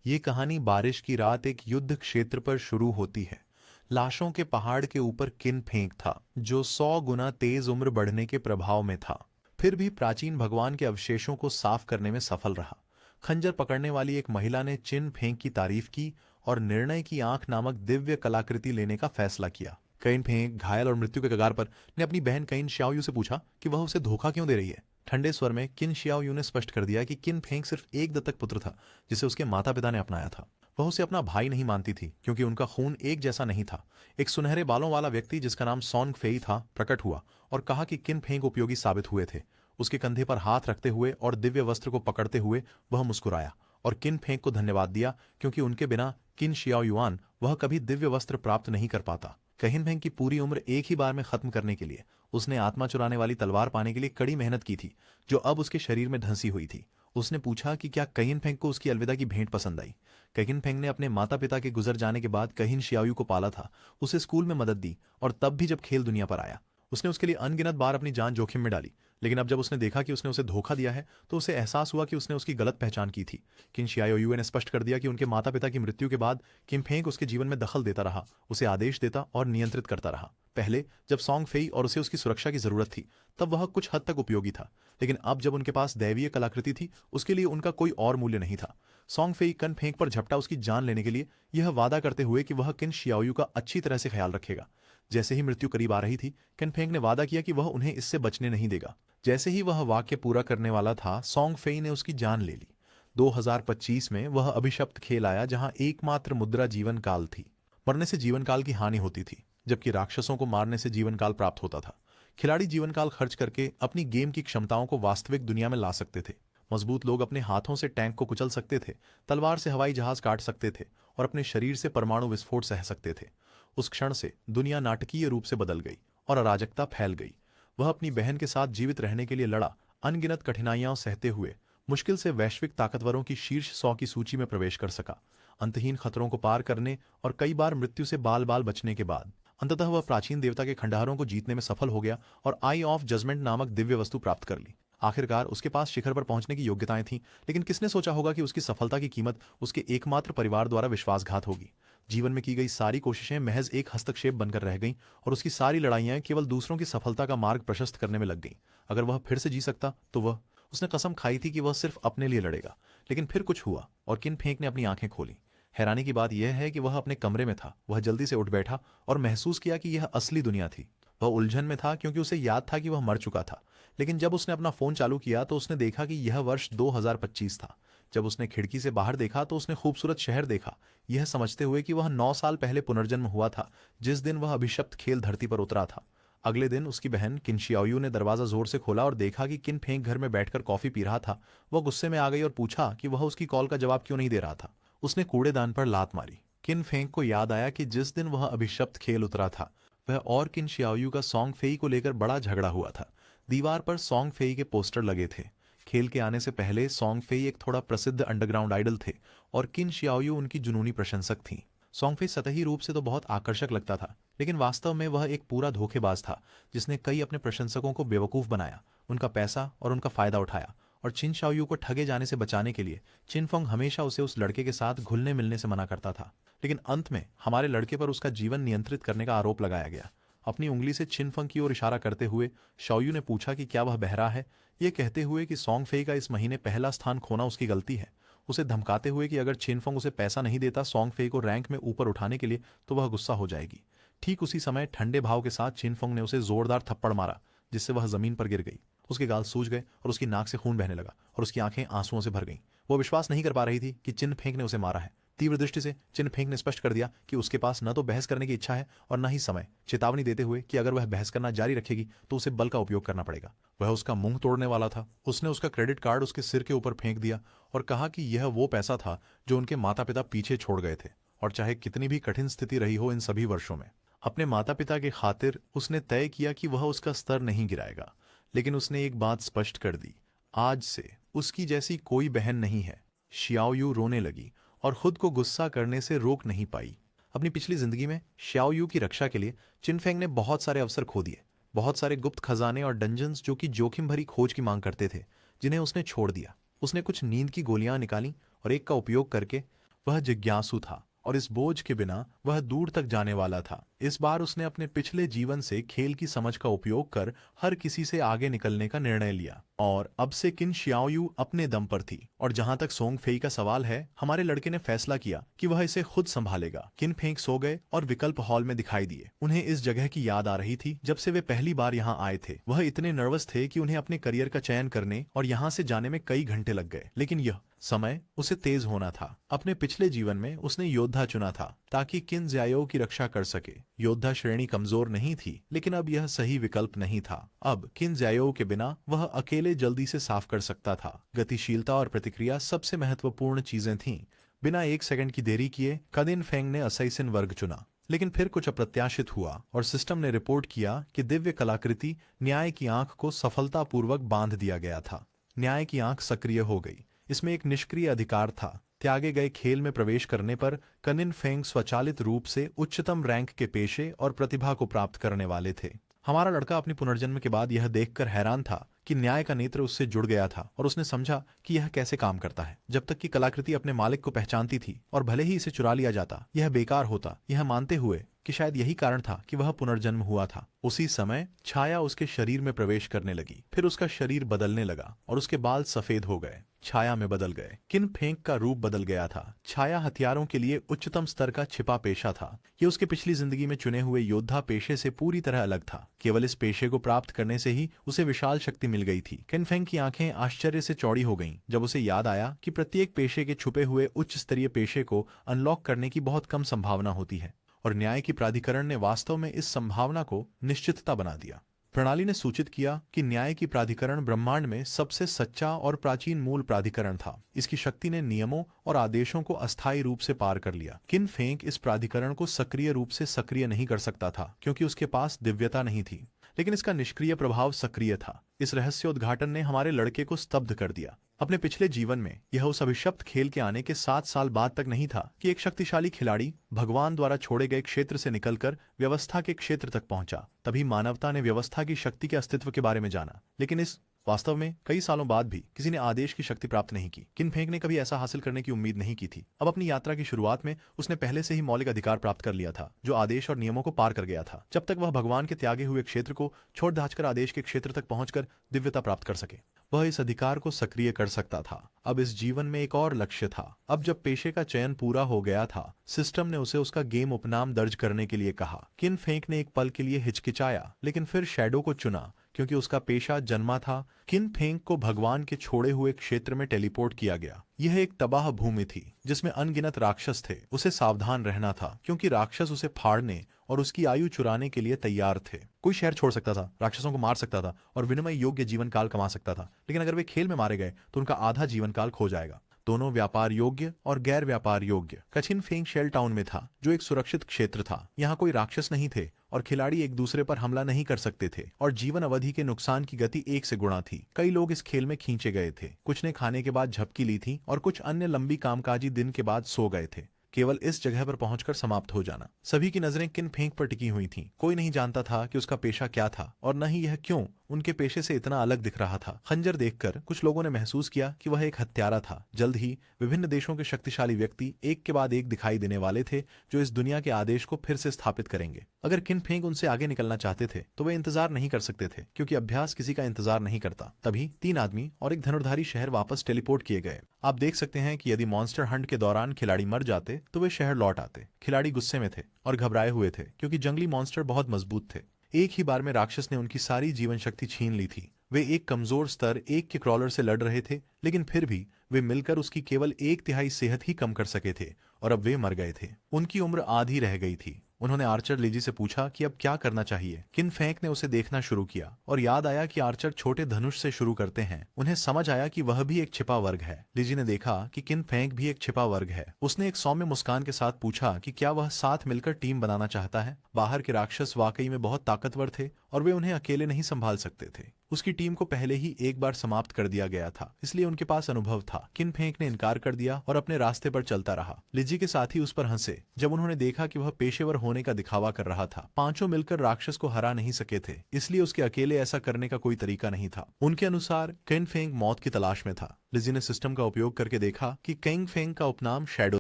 ये कहानी बारिश की रात एक युद्ध क्षेत्र पर शुरू होती है। लाशों के पहाड़ के ऊपर किन फेंक था जो 100 गुना तेज उम्र बढ़ने के प्रभाव में था। फिर भी प्राचीन भगवान के अवशेषों को साफ करने में सफल रहा। खंजर पकड़ने वाली एक महिला ने चिन फेंक की तारीफ की और निर्णय की आंख नामक दिव्य कलाकृति लेने का फैसला किया। कइन फेंक घायल और मृत्यु के कगार पर ने अपनी बहन कइन श्याओयू से पूछा कि वह उसे धोखा क्यों दे रही है। ठंडे स्वर में किन श्याओयू ने स्पष्ट कर दिया कि किन फेंक सिर्फ एक दत्तक पुत्र था जिसे उसके माता पिता ने अपनाया था। वह उसे अपना भाई नहीं मानती थी क्योंकि उनका खून एक जैसा नहीं था। एक सुनहरे बालों वाला व्यक्ति जिसका नाम सॉन्ग फेई था प्रकट हुआ और कहा कि किन फेंक उपयोगी साबित हुए थे। उसके कंधे पर हाथ रखते हुए और दिव्य वस्त्र को पकड़ते हुए वह मुस्कुराया और किन फेंक को धन्यवाद दिया क्योंकि उनके बिना किन शियाओ युआन वह कभी दिव्य वस्त्र प्राप्त नहीं कर पाता। कहिन फेंक की पूरी उम्र एक ही बार में खत्म करने के लिए उसने आत्मा चुराने वाली तलवार पाने के लिए कड़ी मेहनत की थी जो अब उसके शरीर में धंसी हुई थी। उसने पूछा कि क्या कहिन फेंक को उसकी अलविदा की भेंट पसंद आई। कहिन फेंक ने अपने माता पिता के गुजर जाने के बाद कहिन शियाओयू को पाला था, उसे स्कूल में मदद दी और तब भी जब खेल दुनिया पर आया उसने उसके लिए अनगिनत बार अपनी जान जोखिम में डाली। लेकिन अब जब उसने देखा कि उसने उसे धोखा दिया है तो उसे एहसास हुआ कि उसने उसकी गलत पहचान की थी। किन शियाओयू ने स्पष्ट कर दिया कि उनके माता पिता की मृत्यु के बाद किम फेंक उसके जीवन में दखल देता रहा, उसे आदेश देता और नियंत्रित करता रहा। पहले जब सॉन्ग फेई और उसे उसकी सुरक्षा की जरूरत थी तब वह कुछ हद तक उपयोगी था, लेकिन अब जब उनके पास दैवीय कलाकृति थी उसके लिए उनका कोई और मूल्य नहीं था। सॉन्ग फेई कन फेंक पर झपटा उसकी जान लेने के लिए यह वादा करते हुए कि वह किन शियाओयू का अच्छी तरह से ख्याल रखेगा। जैसे ही मृत्यु करीब आ रही थी किन फेंक ने वादा किया कि वह उन्हें इससे बचने नहीं देगा। जैसे ही वह वाक्य पूरा करने वाला था सॉन्ग फेई ने उसकी जान ले ली। 2025 में वह अभिशप्त खेल आया जहां एकमात्र मुद्रा जीवन काल थी। मरने से जीवन काल की हानि होती थी जबकि राक्षसों को मारने से जीवन काल प्राप्त होता था। खिलाड़ी जीवन काल खर्च करके अपनी गेम की क्षमताओं को वास्तविक दुनिया में ला सकते थे। मजबूत लोग अपने हाथों से टैंक को कुचल सकते थे, तलवार से हवाई जहाज काट सकते थे और अपने शरीर से परमाणु विस्फोट सह सकते थे। उस क्षण से दुनिया नाटकीय रूप से बदल गई और अराजकता फैल गई। वह अपनी बहन के साथ जीवित रहने के लिए लड़ा, अनगिनत कठिनाइयां सहते हुए मुश्किल से वैश्विक ताकतवरों की शीर्ष 100 की सूची में प्रवेश कर सका। अंतहीन खतरों को पार करने और कई बार मृत्यु से बाल बाल बचने के बाद अंततः वह प्राचीन देवता के खंडहरों को जीतने में सफल हो गया और आई ऑफ जजमेंट नामक दिव्य वस्तु प्राप्त कर ली। आखिरकार उसके पास शिखर पर पहुंचने की योग्यताएं थीं, लेकिन किसने सोचा होगा कि उसकी सफलता की कीमत उसके एकमात्र परिवार द्वारा विश्वासघात होगी। जीवन में की गई सारी कोशिशें महज एक हस्तक्षेप बनकर रह गईं और उसकी सारी लड़ाइयां केवल दूसरों की सफलता का मार्ग प्रशस्त करने में लग गईं। अगर वह फिर से जी सकता तो वह उसने कसम खाई थी कि वह सिर्फ अपने लिए लड़ेगा। लेकिन फिर कुछ हुआ और किन फेंक ने अपनी आंखें खोली। हैरानी की बात यह है कि वह अपने कमरे में था। वह जल्दी से उठ बैठा और महसूस किया कि यह असली दुनिया थी। वह उलझन में था क्योंकि उसे याद था कि वह मर चुका था, लेकिन जब उसने अपना फोन चालू किया तो उसने देखा कि यह वर्ष 2025 था। जब उसने खिड़की से बाहर देखा तो उसने खूबसूरत शहर देखा, यह समझते हुए कि वह 9 साल पहले पुनर्जन्म हुआ था जिस दिन वह अभिशप्त खेल धरती पर उतरा था। अगले दिन उसकी बहन किन शियाओयू ने दरवाजा जोर से खोला और देखा कि किन फेंक घर में बैठकर कॉफी पी रहा था। वह गुस्से में आ गई और पूछा कि वह उसकी कॉल का जवाब क्यों नहीं दे रहा था। उसने कूड़ेदान पर लात मारी। किन फेंक को याद आया कि जिस दिन वह अभिशप्त खेल उतरा था वह और किन शियाओयू का सॉन्ग फेई को लेकर बड़ा झगड़ा हुआ था। दीवार पर सॉन्ग फेई के पोस्टर लगे थे। खेल के आने से पहले सॉन्ग फेई एक थोड़ा प्रसिद्ध अंडरग्राउंड आइडल थे और किन शियाओयू उनकी जुनूनी प्रशंसक थीं। सॉन्ग फेई सतही रूप से तो बहुत आकर्षक लगता था, लेकिन वास्तव में वह एक पूरा धोखेबाज था जिसने कई अपने प्रशंसकों को बेवकूफ बनाया, उनका पैसा और उनका फायदा उठाया। और चिन शाओयू को ठगे जाने से बचाने के लिए चिनफोंग हमेशा उसे उस लड़के के साथ घुलने मिलने से मना करता था। लेकिन अंत में हमारे लड़के पर उसका जीवन नियंत्रित करने का आरोप लगाया गया। अपनी उंगली से चिनफंग की ओर इशारा करते हुए शाओयू ने पूछा कि क्या वह बहरा है, यह कहते हुए कि सॉन्ग फेई का इस महीने पहला स्थान खोना उसकी गलती है। उसे धमकाते हुए कि अगर चिनफंग उसे पैसा नहीं देता सॉन्ग फेई को रैंक में ऊपर उठाने के लिए तो वह गुस्सा हो जाएगी। ठीक उसी समय ठंडे भाव के साथ चिनफंग ने उसे जोरदार थप्पड़ मारा जिससे वह जमीन पर गिर गई। उसके गाल सूज गए और उसकी नाक से खून बहने लगा और उसकी आंखें आंसुओं से भर गईं। वो विश्वास नहीं कर पा रही थी कि चिन फेंक ने उसे मारा है। तीव्र दृष्टि से चिन फेंक ने स्पष्ट कर दिया कि उसके पास न तो बहस करने की इच्छा है और न ही समय, चेतावनी देते हुए कि अगर वह बहस करना जारी रखेगी तो उसे बल का उपयोग करना पड़ेगा। वह उसका मुंह तोड़ने वाला था। उसने उसका क्रेडिट कार्ड उसके सिर के ऊपर फेंक दिया और कहा कि यह वो पैसा था जो उनके माता पिता पीछे छोड़ गए थे, और चाहे कितनी भी कठिन स्थिति रही हो इन सभी वर्षों में अपने माता पिता के खातिर उसने तय किया कि वह उसका स्तर नहीं गिराएगा। लेकिन उसने एक बात स्पष्ट कर दी, आज से उसकी जैसी कोई बहन नहीं है। शियाओयू रोने लगी और खुद को गुस्सा करने से रोक नहीं पाई। अपनी पिछली जिंदगी में शियाओयू की रक्षा के लिए चिनफेंग ने बहुत सारे अवसर खो दिए, बहुत सारे गुप्त खजाने और डंजन्स जो कि जोखिम भरी खोज की मांग करते थे, जिन्हें उसने छोड़ दिया। उसने कुछ नींद की गोलियां निकाली और एक का उपयोग करके वह जिज्ञासु था और इस बोझ के बिना वह दूर तक जाने वाला था। इस बार उसने अपने पिछले जीवन से खेल की समझ का उपयोग कर हर किसी से आगे निकलने का निर्णय लिया और अब से किन शियाओयू अपने दम पर थी। और जहां तक सोंग फेई का सवाल है, हमारे लड़के ने फैसला किया कि वह इसे खुद संभालेगा। किन फेंग सो गए और विकल्प हॉल में दिखाई दिए। उन्हें इस जगह की याद आ रही थी जब से वे पहली बार यहाँ आए थे। वह इतने नर्वस थे कि उन्हें अपने करियर का चयन करने और यहाँ से जाने में कई घंटे लग गए। लेकिन यह समय उसे तेज होना था। अपने पिछले जीवन में उसने योद्धा चुना था ताकि किन ज़ायो की रक्षा कर सके। योद्धा श्रेणी कमजोर नहीं थी, लेकिन अब यह सही विकल्प नहीं था। अब किन ज़ायो के बिना वह अकेले जल्दी से साफ कर सकता था। गतिशीलता और प्रतिक्रिया सबसे महत्वपूर्ण चीजें थीं। बिना एक सेकंड की देरी किए कदिन फेंग ने असैसिन वर्ग चुना। लेकिन फिर कुछ अप्रत्याशित हुआ और सिस्टम ने रिपोर्ट किया कि दिव्य कलाकृति न्याय की आंख को सफलतापूर्वक बांध दिया गया था। न्याय की आंख सक्रिय हो गई। इसमें एक निष्क्रिय अधिकार था। त्यागे गए खेल में प्रवेश करने पर कनिन फेंग स्वचालित रूप से उच्चतम रैंक के पेशे और प्रतिभा को प्राप्त करने वाले थे। हमारा लड़का अपनी पुनर्जन्म के बाद यह देखकर हैरान था कि न्याय का नेत्र उससे जुड़ गया था और उसने समझा कि यह कैसे काम करता है। जब तक कि कलाकृति अपने मालिक को पहचानती थी और भले ही इसे चुरा लिया जाता, यह बेकार होता, यह मानते हुए कि शायद यही कारण था कि वह पुनर्जन्म हुआ था। उसी समय छाया उसके शरीर में प्रवेश करने लगी। फिर उसका शरीर बदलने लगा और उसके बाल सफेद हो गए, छाया में बदल गए। किन फेंक का रूप बदल गया था। छाया हथियारों के लिए उच्चतम स्तर का छिपा पेशा था। ये उसके पिछली जिंदगी में चुने हुए योद्धा पेशे से पूरी तरह अलग था। केवल इस पेशे को प्राप्त करने से ही उसे विशाल शक्ति मिल गई थी। किन फेंग की आंखें आश्चर्य से चौड़ी हो गईं जब उसे याद आया कि प्रत्येक पेशे के छुपे हुए उच्च स्तरीय पेशे को अनलॉक करने की बहुत कम संभावना होती है और न्याय की प्राधिकरण ने वास्तव में इस संभावना को निश्चितता बना दिया। प्रणाली ने सूचित किया कि न्याय की प्राधिकरण ब्रह्मांड में सबसे सच्चा और प्राचीन मूल प्राधिकरण था। इसकी शक्ति ने नियमों और आदेशों को अस्थायी रूप से पार कर लिया। किन फेंग इस प्राधिकरण को सक्रिय रूप से सक्रिय नहीं कर सकता था क्योंकि उसके पास दिव्यता नहीं थी, लेकिन इसका निष्क्रिय प्रभाव सक्रिय था। इस रहस्योद्घाटन ने हमारे लड़के को स्तब्ध कर दिया। अपने पिछले जीवन में यह उस अभिशप्त खेल के आने के 7 साल बाद तक नहीं था कि एक शक्तिशाली खिलाड़ी भगवान द्वारा छोड़े गए क्षेत्र से निकलकर व्यवस्था के क्षेत्र तक पहुंचा। तभी मानवता ने व्यवस्था की शक्ति के अस्तित्व के बारे में जाना। लेकिन इस वास्तव में कई सालों बाद भी किसी ने आदेश की शक्ति प्राप्त नहीं की। किन फेंग ने कभी ऐसा हासिल करने की उम्मीद नहीं की थी। अब अपनी यात्रा की शुरुआत में उसने पहले से ही मौलिक अधिकार प्राप्त कर लिया था, जो आदेश और नियमों को पार कर गया था। जब तक वह भगवान के त्यागे हुए क्षेत्र को छोड़ दाचकर आदेश के क्षेत्र तक पहुंचकर दिव्यता प्राप्त कर सके, वह इस अधिकार को सक्रिय कर सकता था। अब इस जीवन में एक और लक्ष्य था। अब जब पेशे का चयन पूरा हो गया था, सिस्टम ने उसे उसका गेम उपनाम दर्ज करने के लिए कहा। किन फेंग ने एक पल के लिए हिचकिचाया, लेकिन फिर शैडो को चुना क्योंकि उसका पेशा जन्मा था। किन फेंग को भगवान के छोड़े हुए क्षेत्र में टेलीपोर्ट किया गया। यह एक तबाह भूमि थी जिसमें अनगिनत राक्षस थे। उसे सावधान रहना था क्योंकि राक्षस उसे फाड़ने और उसकी आयु चुराने के लिए तैयार थे। कोई शहर छोड़ सकता था, राक्षसों को मार सकता था और विनिमय योग्य जीवन काल कमा सकता था, लेकिन अगर वे खेल में मारे गए तो उनका आधा जीवन काल खो जाएगा। दोनों व्यापार योग्य और गैर व्यापार योग्य। कचिन फेंग शेल टाउन में था, जो एक सुरक्षित क्षेत्र था। यहाँ कोई राक्षस नहीं थे और खिलाड़ी एक दूसरे पर हमला नहीं कर सकते थे और जीवन अवधि के नुकसान की गति 1 से गुणा थी। कई लोग इस खेल में खींचे गए थे। कुछ ने खाने के बाद झपकी ली थी और कुछ अन्य लंबी कामकाजी दिन के बाद सो गए थे, केवल इस जगह पर पहुंचकर समाप्त हो जाना। सभी की नजरें किन फेंग पर टिकी हुई थीं। कोई नहीं जानता था कि उसका पेशा क्या था और न ही यह क्यों उनके पेशे से इतना अलग दिख रहा था। खंजर देखकर कुछ लोगों ने महसूस किया कि वह एक हत्यारा था। जल्द ही विभिन्न देशों के शक्तिशाली व्यक्ति एक के बाद एक दिखाई देने वाले थे, जो इस दुनिया के आदेश को फिर से स्थापित करेंगे। अगर किन फेंग उनसे आगे निकलना चाहते थे तो वे इंतजार नहीं कर सकते थे, क्योंकि अभ्यास किसी का इंतजार नहीं करता। तभी 3 आदमी और एक धनुर्धारी शहर वापस टेलीपोर्ट किए गए। आप देख सकते हैं कि यदि मॉन्स्टर हंट के दौरान खिलाड़ी मर जाते तो वे शहर लौट आते। खिलाड़ी गुस्से में थे और घबराए हुए थे क्योंकि जंगली मॉन्स्टर बहुत मजबूत थे। एक ही बार में राक्षस ने उनकी सारी जीवन शक्ति छीन ली थी। वे एक कमजोर स्तर 1 के क्रॉलर से लड़ रहे थे, लेकिन फिर भी वे मिलकर उसकी केवल 1/3 सेहत ही कम कर सके थे और अब वे मर गए थे। उनकी उम्र आधी रह गई थी। उन्होंने आर्चर लिजी से पूछा कि अब क्या करना चाहिए। किन फेंग ने उसे देखना शुरू किया और याद आया कि आर्चर छोटे धनुष से शुरू करते हैं। उन्हें समझ आया कि वह भी एक छिपा वर्ग है। लिजी ने देखा कि किन फेंग भी एक छिपा वर्ग है। उसने एक सौम्य मुस्कान के साथ पूछा कि क्या वह साथ मिलकर टीम बनाना चाहता है। बाहर के राक्षस वाकई में बहुत ताकतवर थे और वे उन्हें अकेले नहीं संभाल सकते थे। उसकी टीम को पहले ही एक बार समाप्त कर दिया गया था, इसलिए उनके पास अनुभव था। किन फेंग ने इनकार कर दिया और अपने रास्ते पर चलता रहा। लिजी के साथी उस पर हंसे जब उन्होंने देखा कि वह पेशेवर होने का दिखावा कर रहा था। पांचों मिलकर राक्षस को हरा नहीं सके थे, इसलिए उसके अकेले ऐसा करने का कोई तरीका नहीं था। उनके अनुसार किन फेंग मौत की तलाश में था। लिजी ने सिस्टम का उपयोग करके देखा कि किंग फेंग का उपनाम शैडो